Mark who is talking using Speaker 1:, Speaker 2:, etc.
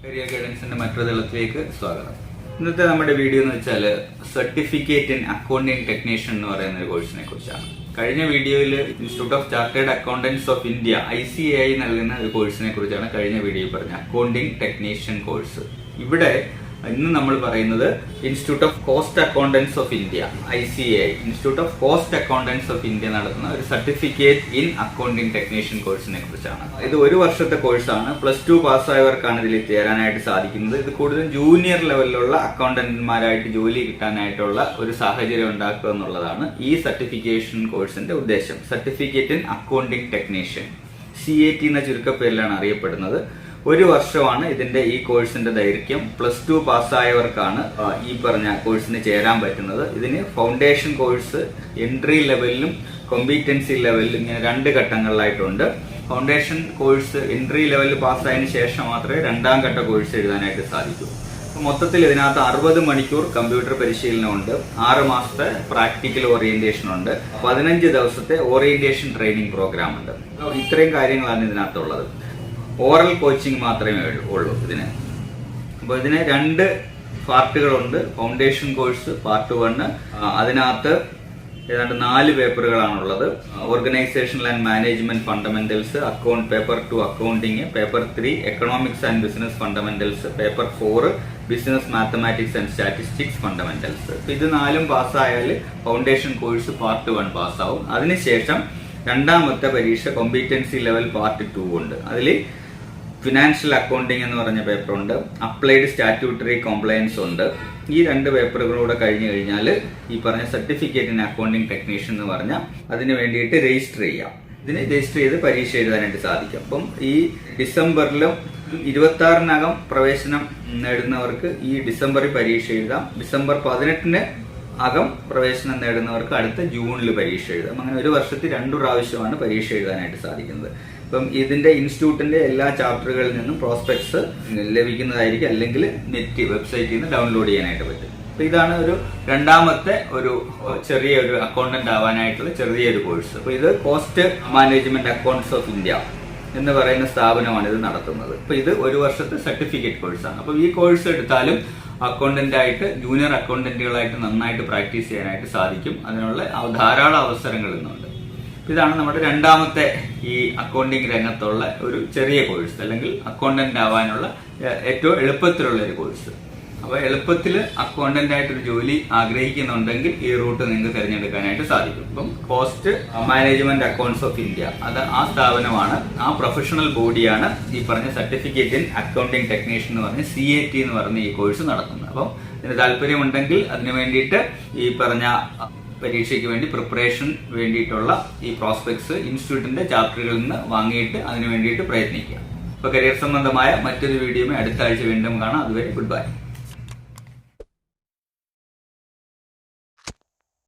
Speaker 1: Career ഗൈഡൻസിന്റെ മറ്റൊരു തലത്തിലേക്ക് സ്വാഗതം. ഇന്നത്തെ നമ്മുടെ വീഡിയോ എന്ന് വെച്ചാൽ സർട്ടിഫിക്കറ്റ് ഇൻ അക്കൗണ്ടിംഗ് ടെക്നീഷ്യൻ എന്ന് പറയുന്ന ഒരു കോഴ്സിനെ കുറിച്ചാണ്. കഴിഞ്ഞ വീഡിയോയിൽ institute of chartered accountants of India ICAI നൽകുന്ന ഒരു കോഴ്സിനെ കുറിച്ചാണ് കഴിഞ്ഞ വീഡിയോയിൽ പറഞ്ഞ അക്കൗണ്ടിംഗ് ടെക്നീഷ്യൻ കോഴ്സ്. ഇവിടെ ഇന്ന് നമ്മൾ പറയുന്നത് institute of cost accountants of India ICAI institute of cost accountants of India നടത്തുന്ന ഒരു സർട്ടിഫിക്കറ്റ് ഇൻ അക്കൗണ്ടിംഗ് ടെക്നീഷ്യൻ കോഴ്സിനെ കുറിച്ചാണ്. ഇത് ഒരു വർഷത്തെ കോഴ്സാണ്. +2 പാസ്സായവർക്കാണ് ഇതിൽ ചേരാനായിട്ട് സാധിക്കുന്നത്. ഇത് കൂടുതലും ജൂനിയർ ലെവലിലുള്ള അക്കൗണ്ടന്റുമാരായിട്ട് ജോലി കിട്ടാനായിട്ടുള്ള ഒരു സാഹചര്യം ഉണ്ടാക്കുക എന്നുള്ളതാണ് ഈ സർട്ടിഫിക്കേഷൻ കോഴ്സിന്റെ ഉദ്ദേശം. Certificate in accounting technician CAT എന്ന ചുരുക്കപ്പേരിലാണ് അറിയപ്പെടുന്നത്. ഒരു വർഷമാണ് ഇതിന്റെ ഈ കോഴ്സിന്റെ ദൈർഘ്യം. +2 പാസ്സായവർക്കാണ് ഈ പറഞ്ഞ കോഴ്സിന് ചേരാൻ പറ്റുന്നത്. ഇതിന് ഫൗണ്ടേഷൻ കോഴ്സ് എൻട്രി ലെവലിലും കോമ്പീറ്റൻസി ലെവലിലും ഇങ്ങനെ 2 ഘട്ടങ്ങളിലായിട്ടുണ്ട്. ഫൗണ്ടേഷൻ കോഴ്സ് എൻട്രി ലെവലിൽ പാസ്സായതിനു ശേഷം മാത്രമേ 2ാം ഘട്ട കോഴ്സ് എഴുതാനായിട്ട് സാധിക്കൂ. മൊത്തത്തിൽ ഇതിനകത്ത് 60 മണിക്കൂർ കമ്പ്യൂട്ടർ പരിശീലനമുണ്ട്, 6 മാസത്തെ പ്രാക്ടിക്കൽ ഓറിയന്റേഷൻ ഉണ്ട്, 15 ദിവസത്തെ ഓറിയന്റേഷൻ ട്രെയിനിങ് പ്രോഗ്രാം ഉണ്ട്. ഇത്രയും കാര്യങ്ങളാണ് ഇതിനകത്തുള്ളത്. ഓറൽ കോച്ചിങ് മാത്രമേ ഉള്ളൂ ഇതിന്. അപ്പോൾ ഇതിന് 2 പാർട്ടുകളുണ്ട്. ഫൗണ്ടേഷൻ കോഴ്സ് പാർട്ട് 1, അതിനകത്ത് ഏതാണ്ട് 4 പേപ്പറുകളാണുള്ളത്. Organisational and management fundamentals, account paper 2 accounting, paper 3 economics and business fundamentals, paper 4 business mathematics and statistics fundamentals. ഇത് 4ഉം പാസ്സായാൽ ഫൗണ്ടേഷൻ കോഴ്സ് പാർട്ട് 1 പാസ്സാവും. അതിനുശേഷം 2ാമത്തെ പരീക്ഷ കോമ്പീറ്റൻസി ലെവൽ പാർട്ട് 2 ഉണ്ട്. അതിൽ ഫിനാൻഷ്യൽ അക്കൗണ്ടിങ് എന്ന് പറഞ്ഞ പേപ്പർ ഉണ്ട്, അപ്ലൈഡ് സ്റ്റാറ്റ്യൂട്ടറി കോംപ്ലയൻസ് ഉണ്ട്. ഈ 2 പേപ്പറുകളൂടെ കഴിഞ്ഞു കഴിഞ്ഞാൽ ഈ പറഞ്ഞ സർട്ടിഫിക്കറ്റ് ഇൻ അക്കൗണ്ടിംഗ് ടെക്നീഷ്യൻ എന്ന് പറഞ്ഞാൽ അതിന് വേണ്ടിയിട്ട് രജിസ്റ്റർ ചെയ്യാം. ഇതിന് രജിസ്റ്റർ ചെയ്ത് പരീക്ഷ എഴുതാനായിട്ട് സാധിക്കും. അപ്പം ഈ ഡിസംബറിലും 26-നകം പ്രവേശനം നേടുന്നവർക്ക് ഈ ഡിസംബറിൽ പരീക്ഷ എഴുതാം. ഡിസംബർ 18-ന് അകം പ്രവേശനം നേടുന്നവർക്ക് അടുത്ത ജൂണിൽ പരീക്ഷ എഴുതാം. അങ്ങനെ ഒരു വർഷത്തിൽ 2 പ്രാവശ്യമാണ് പരീക്ഷ എഴുതാനായിട്ട് സാധിക്കുന്നത്. ഇപ്പം ഇതിന്റെ ഇൻസ്റ്റിറ്റ്യൂട്ടിന്റെ എല്ലാ ചാപ്റ്ററുകളിൽ നിന്നും പ്രോസ്പെക്ട്സ് ലഭിക്കുന്നതായിരിക്കും, അല്ലെങ്കിൽ നെറ്റ് വെബ്സൈറ്റിൽ നിന്ന് ഡൗൺലോഡ് ചെയ്യാനായിട്ട് പറ്റും. അപ്പൊ ഇതാണ് ഒരു 2ാമത്തെ ഒരു ചെറിയൊരു അക്കൗണ്ടന്റ് ആവാനായിട്ടുള്ള ചെറിയൊരു കോഴ്സ്. അപ്പൊ ഇത് cost management accounts of India എന്ന് പറയുന്ന സ്ഥാപനമാണ് ഇത് നടത്തുന്നത്. അപ്പൊ ഇത് ഒരു വർഷത്തെ സർട്ടിഫിക്കറ്റ് കോഴ്സാണ്. അപ്പൊ ഈ കോഴ്സ് എടുത്താലും അക്കൗണ്ടന്റ് ആയിട്ട് ജൂനിയർ അക്കൗണ്ടന്റുകളായിട്ട് നന്നായിട്ട് പ്രാക്ടീസ് ചെയ്യാനായിട്ട് സാധിക്കും. അതിനുള്ള ധാരാളം അവസരങ്ങൾ ഇന്നുണ്ട്. ഇതാണ് നമ്മുടെ 2ാമത്തെ ഈ അക്കൗണ്ടിങ് രംഗത്തുള്ള ഒരു ചെറിയ കോഴ്സ്, അല്ലെങ്കിൽ അക്കൗണ്ടന്റ് ആവാനുള്ള ഏറ്റവും എളുപ്പത്തിലുള്ള ഒരു കോഴ്സ്. അപ്പോൾ എളുപ്പത്തിൽ അക്കൗണ്ടന്റ് ആയിട്ടൊരു ജോലി ആഗ്രഹിക്കുന്നുണ്ടെങ്കിൽ ഈ റൂട്ട് നിങ്ങൾക്ക് തിരഞ്ഞെടുക്കാനായിട്ട് സാധിക്കും. ഇപ്പം cost management accounts of India ആ സ്ഥാപനമാണ്, ആ പ്രൊഫഷണൽ ബോഡിയാണ് ഈ പറഞ്ഞ സർട്ടിഫിക്കറ്റ് ഇൻ അക്കൗണ്ടിംഗ് ടെക്നീഷ്യൻ എന്ന് പറഞ്ഞ് CAT എന്ന് പറഞ്ഞ ഈ കോഴ്സ് നടത്തുന്നത്. അപ്പം ഇതിന് താല്പര്യമുണ്ടെങ്കിൽ അതിനു വേണ്ടിയിട്ട് ഈ പറഞ്ഞ പരീക്ഷയ്ക്ക് വേണ്ടി പ്രിപ്പറേഷൻ വേണ്ടിയിട്ടുള്ള ഈ പ്രോസ്പെക്ട്സ് ഇൻസ്റ്റിറ്റ്യൂട്ടിന്റെ ചാപ്റ്ററുകളിൽ നിന്ന് വാങ്ങിയിട്ട് അതിനു വേണ്ടിയിട്ട് പ്രയത്നിക്കുക. അപ്പോൾ കരിയർ സംബന്ധമായ മറ്റൊരു വീഡിയോയുമായി അടുത്ത ആഴ്ച വീണ്ടും കാണാം. അതുവരെ ഗുഡ് ബൈ.